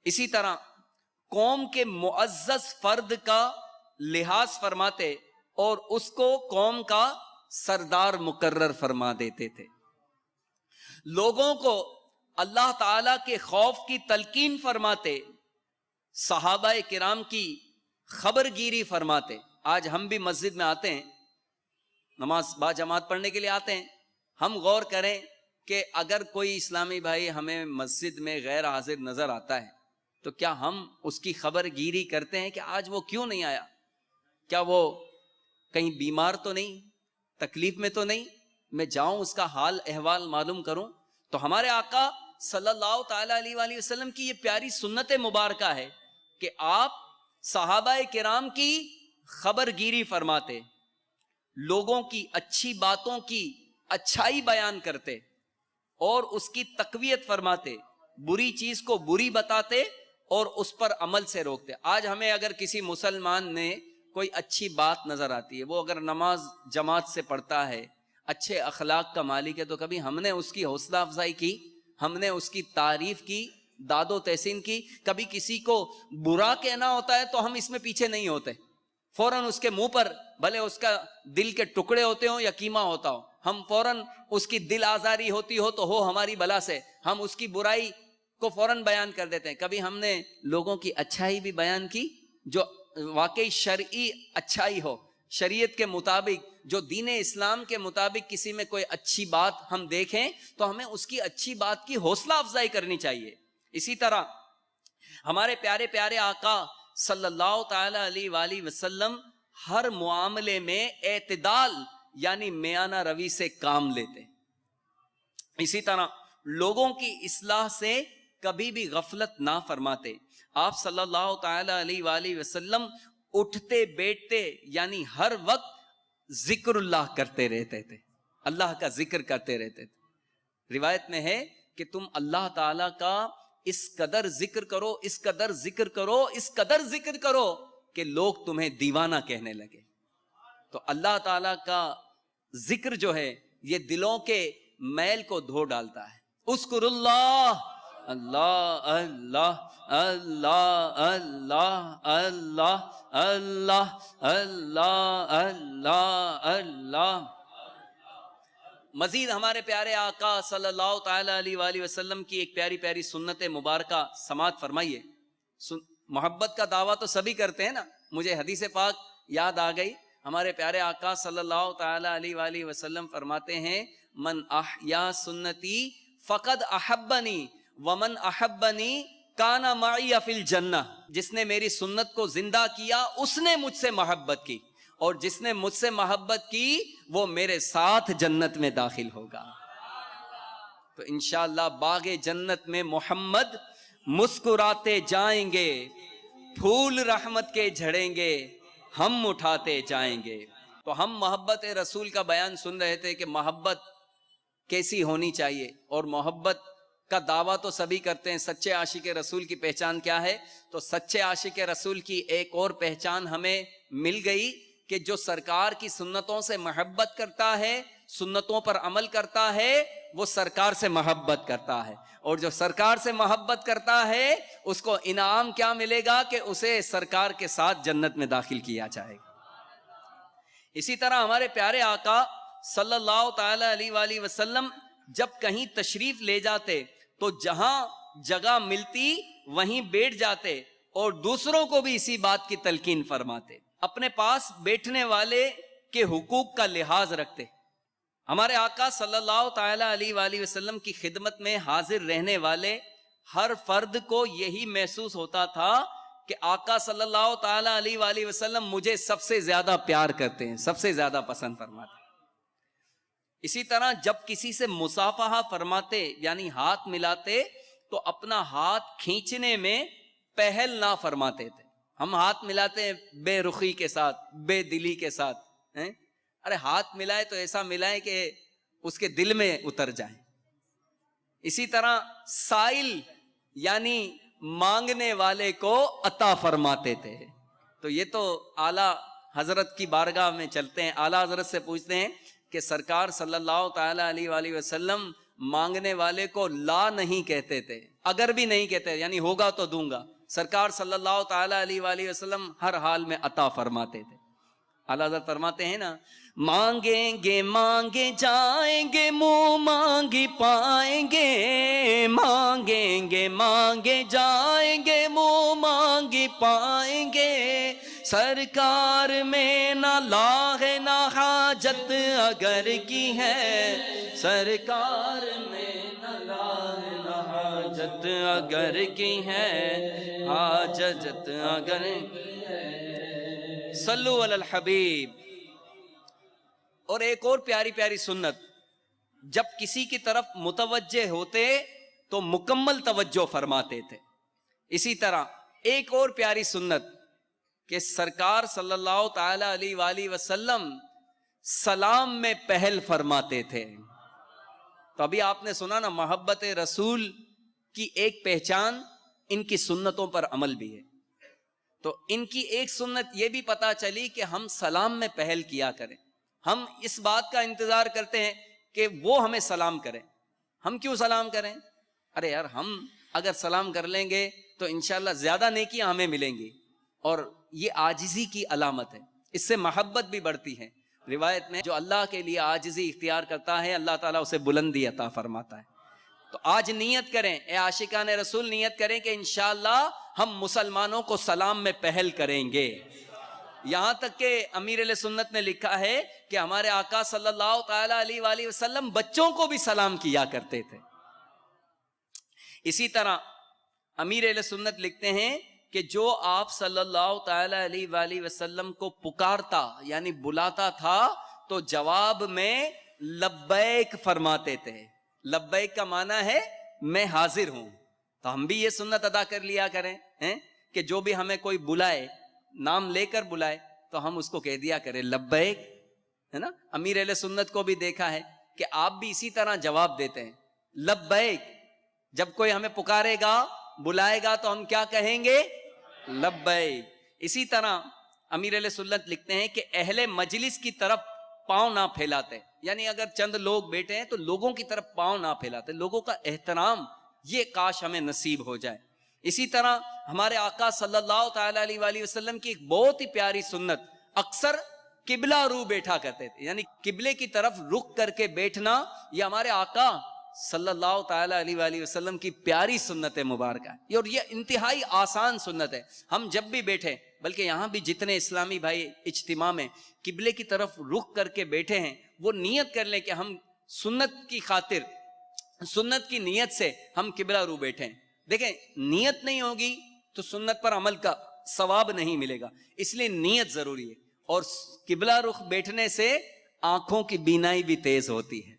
اسی طرح قوم کے معزز فرد کا لحاظ فرماتے اور اس کو قوم کا سردار مقرر فرما دیتے تھے۔ لوگوں کو اللہ تعالی کے خوف کی تلقین فرماتے، صحابہ کرام کی خبر گیری فرماتے۔ آج ہم بھی مسجد میں آتے ہیں، نماز با جماعت پڑھنے کے لیے آتے ہیں، ہم غور کریں کہ اگر کوئی اسلامی بھائی ہمیں مسجد میں غیر حاضر نظر آتا ہے تو کیا ہم اس کی خبر گیری کرتے ہیں کہ آج وہ کیوں نہیں آیا؟ کیا وہ کہیں بیمار تو نہیں، تکلیف میں تو نہیں، میں جاؤں اس کا حال احوال معلوم کروں؟ تو ہمارے آقا صلی اللہ تعالی علیہ وآلہ وسلم کی یہ پیاری سنت مبارکہ ہے کہ آپ صحابہ کرام کی خبر گیری فرماتے، لوگوں کی اچھی باتوں کی اچھائی بیان کرتے اور اس کی تقویت فرماتے، بری چیز کو بری بتاتے اور اس پر عمل سے روکتے۔ آج ہمیں اگر کسی مسلمان نے کوئی اچھی بات نظر آتی ہے، وہ اگر نماز جماعت سے پڑھتا ہے، اچھے اخلاق کا مالک ہے، تو کبھی ہم نے اس کی حوصلہ افزائی کی، ہم نے اس کی تعریف کی، داد و تحسین کی. کبھی کسی کو برا کہنا ہوتا ہے تو ہم اس میں پیچھے نہیں ہوتے, فوراً اس کے منہ پر بھلے اس کا دل کے ٹکڑے ہوتے ہوں یا کیما ہوتا ہو, ہم فوراً اس کی دل آزاری ہوتی ہو تو ہو ہماری بلا سے, ہم اس کی برائی کو فوراً بیان کر دیتے ہیں. کبھی ہم نے لوگوں کی اچھائی بھی بیان کی جو واقعی شرعی اچھائی ہو, شریعت کے مطابق, جو دین اسلام کے مطابق کسی میں کوئی اچھی بات ہم دیکھیں تو ہمیں اس کی اچھی بات کی حوصلہ افزائی کرنی چاہیے. اسی طرح ہمارے پیارے پیارے آقا صلی اللہ تعالی علیہ وآلہ وسلم ہر معاملے میں اعتدال یعنی میانہ روی سے کام لیتے. اسی طرح لوگوں کی اصلاح سے کبھی بھی غفلت نہ فرماتے. آپ صلی اللہ تعالی علیہ وآلہ وسلم اٹھتے بیٹھتے یعنی ہر وقت ذکر اللہ کرتے رہتے تھے, اللہ کا ذکر کرتے رہتے تھے. روایت میں ہے کہ تم اللہ تعالی کا اس قدر ذکر کرو, اس قدر ذکر کرو, اس قدر ذکر کرو کہ لوگ تمہیں دیوانہ کہنے لگے. تو اللہ تعالی کا ذکر جو ہے یہ دلوں کے میل کو دھو ڈالتا ہے. اذکر اللہ, اللہ اللہ اللہ اللہ اللہ اللہ اللہ اللہ اللہ. مزید ہمارے پیارے آقا صلی اللہ تعالی علیہ وآلہ وسلم کی ایک پیاری پیاری سنت مبارکہ سماعت فرمائیے. محبت کا دعویٰ تو سبھی کرتے ہیں نا, مجھے حدیث پاک یاد آ گئی. ہمارے پیارے آقا صلی اللہ تعالی علیہ وآلہ وسلم فرماتے ہیں من احیا سنتی فقد احبنی ومن احبنی کان معی فی الجنہ. جس نے میری سنت کو زندہ کیا اس نے مجھ سے محبت کی, اور جس نے مجھ سے محبت کی وہ میرے ساتھ جنت میں داخل ہوگا. تو انشاءاللہ باغ جنت میں محمد مسکراتے جائیں گے, پھول رحمت کے جھڑیں گے, ہم اٹھاتے جائیں گے. تو ہم محبت رسول کا بیان سن رہے تھے کہ محبت کیسی ہونی چاہیے, اور محبت کا دعویٰ تو سبھی کرتے ہیں. سچے عاشق رسول کی پہچان کیا ہے؟ تو سچے عاشق رسول کی ایک اور پہچان ہمیں مل گئی کہ جو سرکار کی سنتوں سے محبت کرتا ہے, سنتوں پر عمل کرتا ہے, وہ سرکار سے محبت کرتا ہے. اور جو سرکار سے محبت کرتا ہے اس کو انعام کیا ملے گا کہ اسے سرکار کے ساتھ جنت میں داخل کیا جائے گا. اسی طرح ہمارے پیارے آقا صلی اللہ تعالی علیہ وآلہ وسلم جب کہیں تشریف لے جاتے تو جہاں جگہ ملتی وہیں بیٹھ جاتے, اور دوسروں کو بھی اسی بات کی تلقین فرماتے. اپنے پاس بیٹھنے والے کے حقوق کا لحاظ رکھتے. ہمارے آقا صلی اللہ تعالی علیہ وآلہ وسلم کی خدمت میں حاضر رہنے والے ہر فرد کو یہی محسوس ہوتا تھا کہ آقا صلی اللہ تعالی علیہ وآلہ وسلم مجھے سب سے زیادہ پیار کرتے ہیں, سب سے زیادہ پسند فرماتے ہیں. اسی طرح جب کسی سے مصافحہ فرماتے یعنی ہاتھ ملاتے تو اپنا ہاتھ کھینچنے میں پہل نہ فرماتے تھے. ہم ہاتھ ملاتے ہیں بے رخی کے ساتھ, بے دلی کے ساتھ. ارے ہاتھ ملائے تو ایسا ملائے کہ اس کے دل میں اتر جائیں. اسی طرح سائل یعنی مانگنے والے کو عطا فرماتے تھے. تو یہ تو اعلیٰ حضرت کی بارگاہ میں چلتے ہیں, اعلیٰ حضرت سے پوچھتے ہیں کہ سرکار صلی اللہ تعالی علیہ وآلہ وسلم مانگنے والے کو لا نہیں کہتے تھے, اگر بھی نہیں کہتے یعنی ہوگا تو دوں گا. سرکار صلی اللہ تعالی علیہ وآلہ وسلم ہر حال میں عطا فرماتے تھے. اعلیٰ حضرت فرماتے ہیں نا, مانگیں گے مانگے جائیں گے, منہ مانگی پائیں گے, مانگیں گے مانگے جائیں گے, منہ مانگی پائیں گے. سرکار میں نہ لا ہے نہ حاجت اگر کی ہے, سرکار میں نہ لا ہے نہ حاجت اگر کی ہے, حاجت اگر کی ہے. صلو علی الحبیب. اور ایک اور پیاری پیاری سنت, جب کسی کی طرف متوجہ ہوتے تو مکمل توجہ فرماتے تھے. اسی طرح ایک اور پیاری سنت کہ سرکار صلی اللہ تعالی علیہ وآلہ وسلم سلام میں پہل فرماتے تھے. تو ابھی آپ نے سنا نا, محبت رسول کی ایک پہچان ان کی سنتوں پر عمل بھی ہے. تو ان کی ایک سنت یہ بھی پتا چلی کہ ہم سلام میں پہل کیا کریں. ہم اس بات کا انتظار کرتے ہیں کہ وہ ہمیں سلام کریں. ہم کیوں سلام کریں؟ ارے یار, ہم اگر سلام کر لیں گے تو انشاءاللہ زیادہ نیکیاں ہمیں ملیں گی، اور یہ عاجزی کی علامت ہے، اس سے محبت بھی بڑھتی ہے۔ روایت میں جو اللہ کے لیے عاجزی اختیار کرتا ہے اللہ تعالیٰ اسے بلندی عطا فرماتا ہے۔ تو آج نیت کریں، اے عاشقان رسول، نیت کریں کہ انشاءاللہ ہم مسلمانوں کو سلام میں پہل کریں گے۔ یہاں تک کہ امیر اہل سنت نے لکھا ہے کہ ہمارے آقا صلی اللہ تعالی علیہ وآلہ وسلم بچوں کو بھی سلام کیا کرتے تھے۔ اسی طرح امیر اہل سنت لکھتے ہیں کہ جو آپ صلی اللہ تعالی علیہ وآلہ وسلم کو پکارتا یعنی بلاتا تھا تو جواب میں لبیک فرماتے تھے۔ لبیک کا معنی ہے میں حاضر ہوں۔ تو ہم بھی یہ سنت ادا کر لیا کریں کہ جو بھی ہمیں کوئی بلائے، نام لے کر بلائے، تو ہم اس کو کہہ دیا کریں لبیک، ہے نا۔ امیر اہل سنت کو بھی دیکھا ہے کہ آپ بھی اسی طرح جواب دیتے ہیں لبیک۔ جب کوئی ہمیں پکارے گا، بلائے گا تو ہم کیا کہیں گے؟ لبیک۔ اسی طرح امیر اہل سنت لکھتے ہیں کہ اہل مجلس کی طرف پاؤں نہ پھیلاتے، یعنی اگر چند لوگ بیٹھے ہیں تو لوگوں کی طرف پاؤں نہ پھیلاتے، لوگوں کا احترام یہ کاش ہمیں نصیب ہو جائے۔ اسی طرح ہمارے آقا صلی اللہ تعالی علیہ وآلہ وسلم کی ایک بہت ہی پیاری سنت، اکثر قبلہ رو بیٹھا کرتے تھے، یعنی قبلے کی طرف رخ کر کے بیٹھنا یہ ہمارے آقا صلی اللہ تعالی علیہ وآلہ وسلم کی پیاری سنت مبارکہ ہے، اور یہ انتہائی آسان سنت ہے۔ ہم جب بھی بیٹھے، بلکہ یہاں بھی جتنے اسلامی بھائی اجتماع میں قبلے کی طرف رخ کر کے بیٹھے ہیں، وہ نیت کر لیں کہ ہم سنت کی خاطر، سنت کی نیت سے ہم قبلہ رو بیٹھے ہیں۔ دیکھیں نیت نہیں ہوگی تو سنت پر عمل کا ثواب نہیں ملے گا، اس لیے نیت ضروری ہے۔ اور قبلہ رخ بیٹھنے سے آنکھوں کی بینائی بھی تیز ہوتی ہے،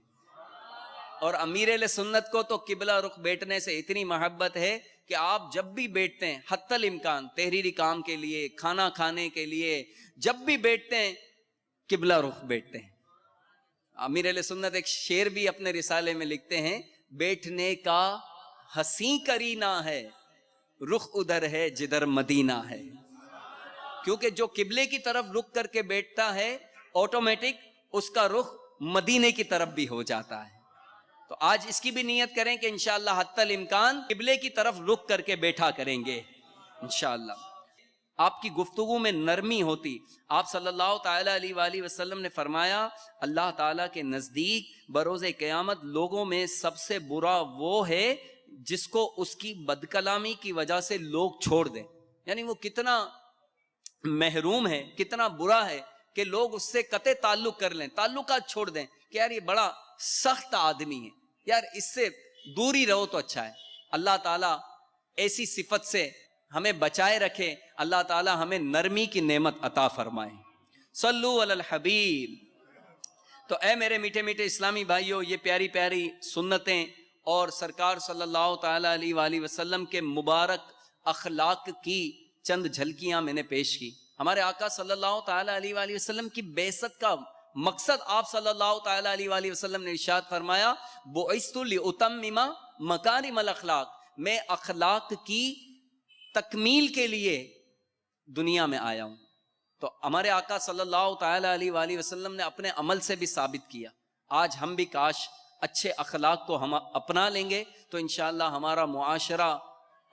اور امیر اہل سنت کو تو قبلہ رخ بیٹھنے سے اتنی محبت ہے کہ آپ جب بھی بیٹھتے ہیں، حتی الامکان تحریری کام کے لیے، کھانا کھانے کے لیے، جب بھی بیٹھتے ہیں قبلہ رخ بیٹھتے ہیں۔ امیر اہل سنت ایک شعر بھی اپنے رسالے میں لکھتے ہیں، بیٹھنے کا حسین کرینہ ہے، رخ ادھر ہے جدھر مدینہ ہے۔ کیونکہ جو قبلے کی طرف رخ کر کے بیٹھتا ہے آٹومیٹک اس کا رخ مدینے کی طرف بھی ہو جاتا ہے۔ تو آج اس کی بھی نیت کریں کہ انشاءاللہ حتی الامکان قبلے کی طرف رخ کر کے بیٹھا کریں گے انشاءاللہ۔ آپ کی گفتگو میں نرمی ہوتی۔ آپ صلی اللہ تعالی علیہ وآلہ وسلم نے فرمایا اللہ تعالیٰ کے نزدیک بروز قیامت لوگوں میں سب سے برا وہ ہے جس کو اس کی بدکلامی کی وجہ سے لوگ چھوڑ دیں، یعنی وہ کتنا محروم ہے، کتنا برا ہے کہ لوگ اس سے قطع تعلق کر لیں، تعلقات چھوڑ دیں کہ یار یہ بڑا سخت آدمی ہے، یار اس سے دور ہی رہو تو اچھا ہے۔ اللہ تعالیٰ ایسی صفت سے ہمیں بچائے رکھے، اللہ تعالیٰ ہمیں نرمی کی نعمت عطا فرمائے۔ صلو علی الحبیب۔ تو اے میرے میٹھے میٹھے اسلامی بھائیوں، یہ پیاری پیاری سنتیں اور سرکار صلی اللہ تعالی علیہ وآلہ وسلم کے مبارک اخلاق کی چند جھلکیاں میں نے پیش کی۔ ہمارے آقا صلی اللہ تعالی علیہ وآلہ وسلم کی بعثت کا مقصد آپ صلی اللہ تعالی علیہ وآلہ وسلم نے ارشاد فرمایا بعثت لأتمم مکارم الاخلاق، میں اخلاق کی تکمیل کے لیے دنیا میں آیا ہوں۔ تو ہمارے آقا صلی اللہ تعالی علیہ وآلہ وسلم نے اپنے عمل سے بھی ثابت کیا۔ آج ہم بھی کاش اچھے اخلاق کو ہم اپنا لیں گے تو انشاءاللہ ہمارا معاشرہ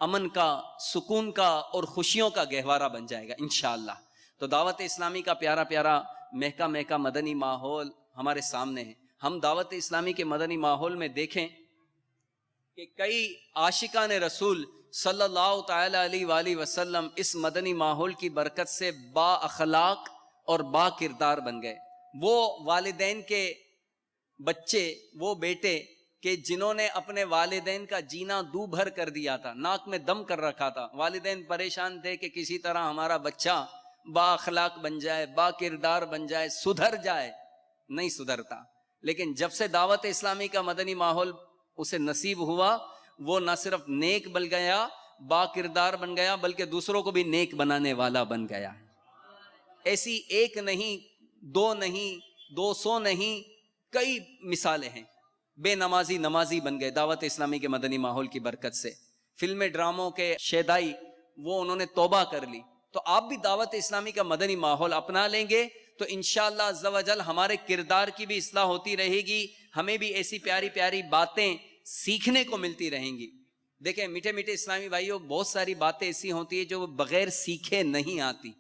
امن کا، سکون کا اور خوشیوں کا گہوارہ بن جائے گا انشاءاللہ۔ تو دعوت اسلامی کا پیارا پیارا مہکا مہکا مدنی ماحول ہمارے سامنے ہے۔ ہم دعوت اسلامی کے مدنی ماحول میں دیکھیں کہ کئی عاشقان رسول صلی اللہ تعالی علیہ وآلہ وسلم اس مدنی ماحول کی برکت سے با اخلاق اور با کردار بن گئے۔ وہ والدین کے بچے، وہ بیٹے کہ جنہوں نے اپنے والدین کا جینا دو بھر کر دیا تھا، ناک میں دم کر رکھا تھا، والدین پریشان تھے کہ کسی طرح ہمارا بچہ با اخلاق بن جائے، با کردار بن جائے، سدھر جائے، نہیں سدھرتا۔ لیکن جب سے دعوت اسلامی کا مدنی ماحول اسے نصیب ہوا، وہ نہ صرف نیک بن گیا، با کردار بن گیا، بلکہ دوسروں کو بھی نیک بنانے والا بن گیا۔ ایسی ایک نہیں، دو نہیں، 200 نہیں، کئی مثالیں ہیں۔ بے نمازی نمازی بن گئے دعوت اسلامی کے مدنی ماحول کی برکت سے۔ فلمیں ڈراموں کے شیدائی وہ انہوں نے توبہ کر لی۔ تو آپ بھی دعوت اسلامی کا مدنی ماحول اپنا لیں گے تو انشاءاللہ عز و جل ہمارے کردار کی بھی اصلاح ہوتی رہے گی، ہمیں بھی ایسی پیاری پیاری باتیں سیکھنے کو ملتی رہیں گی۔ دیکھیں میٹھے میٹھے اسلامی بھائیوں، بہت ساری باتیں ایسی ہوتی ہیں جو بغیر سیکھے نہیں آتی.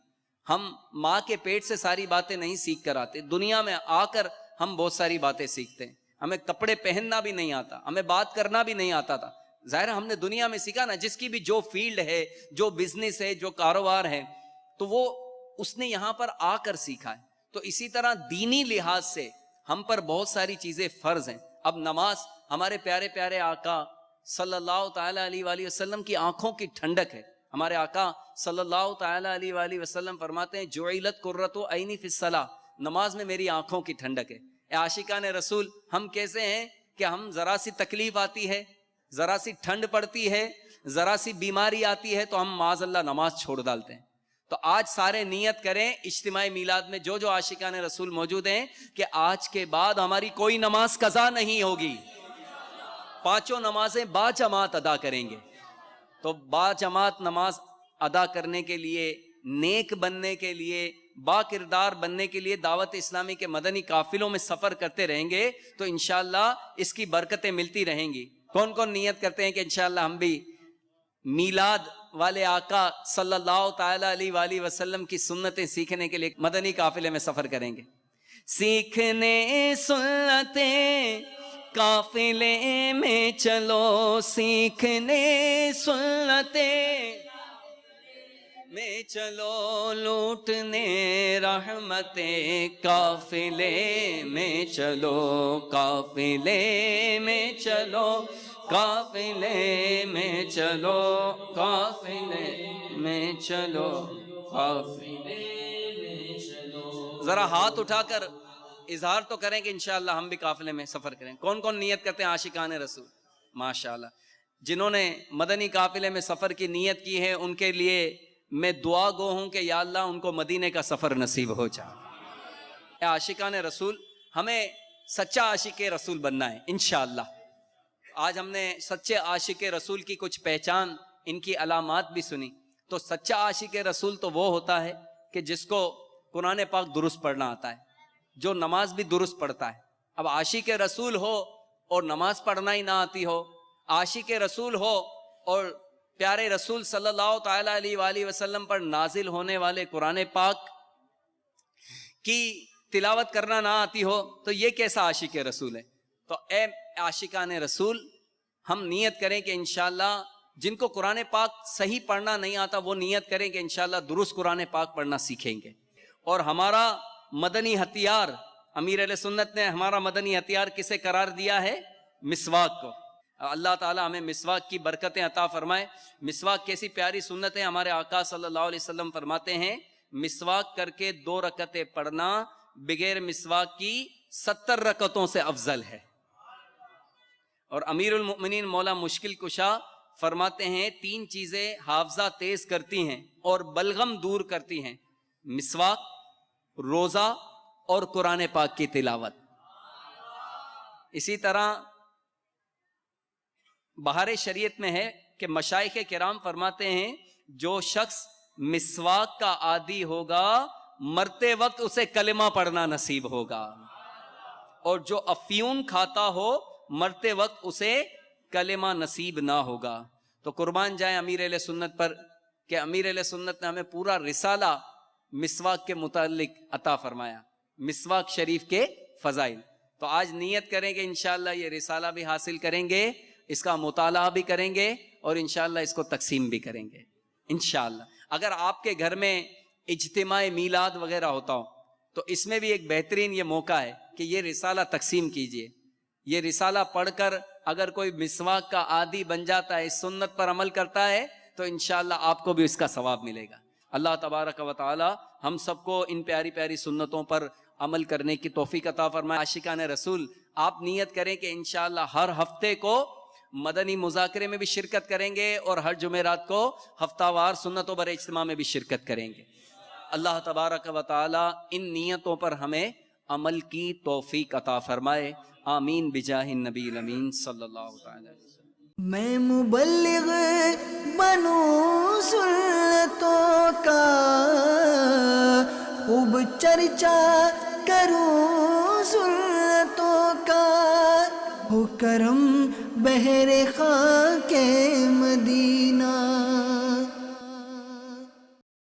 ہم ماں کے پیٹ سے ساری باتیں نہیں سیکھ کر آتے، دنیا میں آ کر ہم بہت ساری باتیں سیکھتے ہیں. ہمیں کپڑے پہننا بھی نہیں آتا، ہمیں بات کرنا بھی نہیں آتا تھا. ظاہر ہم نے دنیا میں سیکھا نا، جس کی بھی جو فیلڈ ہے، جو بزنس ہے، جو کاروبار ہے، تو وہ اس نے یہاں پر آ کر سیکھا ہے. تو اسی طرح دینی لحاظ سے ہم پر بہت ساری چیزیں فرض ہیں. اب نماز ہمارے پیارے پیارے آقا صلی اللہ تعالی علیہ وآلہ وسلم کی آنکھوں کی ٹھنڈک ہے. ہمارے آقا صلی اللہ تعالی علیہ وآلہ وسلم فرماتے ہیں جعلت قرۃ عینی فی الصلاۃ، نماز میں میری آنکھوں کی ٹھنڈک ہے. اے عاشقان رسول، ہم کیسے ہیں کہ ہم ذرا سی تکلیف آتی ہے، ذرا سی ٹھنڈ پڑتی ہے، ذرا سی بیماری آتی ہے تو ہم معاذ اللہ نماز چھوڑ ڈالتے ہیں. تو آج سارے نیت کریں اجتماعی میلاد میں جو عاشقان رسول موجود ہیں کہ آج کے بعد ہماری کوئی نماز قضا نہیں ہوگی، پانچوں نمازیں با جماعت ادا کریں گے. تو با جماعت نماز ادا کرنے کے لیے، نیک بننے کے لیے، با کردار بننے کے لیے دعوت اسلامی کے مدنی قافلوں میں سفر کرتے رہیں گے تو انشاءاللہ اس کی برکتیں ملتی رہیں گی. کون کون نیت کرتے ہیں کہ انشاءاللہ ہم بھی میلاد والے آقا صلی اللہ تعالی علیہ وآلہ وسلم کی سنتیں سیکھنے کے لیے مدنی قافلے میں سفر کریں گے؟ سیکھنے سنتیں قافلے میں چلو، سیکھنے سنتیں میں چلو، لوٹنے رحمتیں قافلے میں چلو، قافلے میں چلو، قافلے میں چلو، قافلے میں چلو، قافلے میں چلو. ذرا ہاتھ اٹھا کر اظہار تو کریں کہ انشاءاللہ ہم بھی قافلے میں سفر کریں. کون کون نیت کرتے ہیں عاشقان رسول؟ ماشاءاللہ. جنہوں نے مدنی قافلے میں سفر کی نیت کی ہے ان کے لیے میں دعا گو ہوں کہ یا اللہ ان کو مدینے کا سفر نصیب ہو جائے. اے عاشقان رسول، ہمیں سچا عاشق رسول بننا ہے انشاءاللہ. آج ہم نے سچے عاشق رسول کی کچھ پہچان، ان کی علامات بھی سنی. تو سچا عاشق رسول تو وہ ہوتا ہے کہ جس کو قرآن پاک درست پڑھنا آتا ہے، جو نماز بھی درست پڑھتا ہے. اب عاشق رسول ہو اور نماز پڑھنا ہی نہ آتی ہو، عاشق رسول ہو اور پیارے رسول صلی اللہ تعالی علیہ وآلہ وسلم پر نازل ہونے والے قرآن پاک کی تلاوت کرنا نہ آتی ہو، تو یہ کیسا عاشق رسول ہے؟ تو اے عاشقان رسول، ہم نیت کریں کہ انشاءاللہ جن کو قرآن پاک صحیح پڑھنا نہیں آتا وہ نیت کریں کہ انشاءاللہ درست قرآن پاک پڑھنا سیکھیں گے. اور ہمارا مدنی ہتھیار، امیر اہل سنت نے ہمارا مدنی ہتھیار کسے قرار دیا ہے؟ مسواک کو. اللہ تعالی ہمیں مسواک کی برکتیں عطا فرمائے. مسواک کیسی پیاری سنت ہے. ہمارے آقا صلی اللہ علیہ وسلم فرماتے ہیں مسواک کر کے 2 رکعتیں پڑھنا بغیر مسواک کی 70 رکعتوں سے افضل ہے. اور امیر المؤمنین مولا مشکل کشا فرماتے ہیں 3 چیزیں حافظہ تیز کرتی ہیں اور بلغم دور کرتی ہیں: مسواک، روزہ اور قرآن پاک کی تلاوت. اسی طرح بہار شریعت میں ہے کہ مشائخ کرام فرماتے ہیں جو شخص مسواک کا عادی ہوگا مرتے وقت اسے کلمہ پڑھنا نصیب ہوگا، اور جو افیون کھاتا ہو مرتے وقت اسے کلمہ نصیب نہ ہوگا. تو قربان جائیں امیر اہل سنت پر کہ امیر اہل سنت نے ہمیں پورا رسالہ مسواک کے متعلق عطا فرمایا، مسواک شریف کے فضائل. تو آج نیت کریں کہ انشاءاللہ یہ رسالہ بھی حاصل کریں گے، اس کا مطالعہ بھی کریں گے اور انشاءاللہ اس کو تقسیم بھی کریں گے انشاءاللہ. اگر آپ کے گھر میں اجتماع میلاد وغیرہ ہوتا ہو تو اس میں بھی ایک بہترین یہ موقع ہے کہ یہ رسالہ تقسیم کیجئے. یہ رسالہ پڑھ کر اگر کوئی مسواک کا عادی بن جاتا ہے، اس سنت پر عمل کرتا ہے، تو انشاءاللہ آپ کو بھی اس کا ثواب ملے گا. اللہ تبارک و تعالی ہم سب کو ان پیاری پیاری سنتوں پر عمل کرنے کی توفیق عطا فرمائے. عاشقان رسول، آپ نیت کریں کہ انشاءاللہ ہر ہفتے کو مدنی مذاکرے میں بھی شرکت کریں گے اور ہر جمعرات کو ہفتہ وار سنتوں پر اجتماع میں بھی شرکت کریں گے. اللہ تبارک و تعالی ان نیتوں پر ہمیں عمل کی توفیق عطا فرمائے. آمین بجاہ النبی الامین صلی اللہ تعالی علیہ وسلم. میں مبلغ بنوں سنتوں کا، خوب چرچا کروں سنتوں کا، ہو کرم بہر خاک مدینہ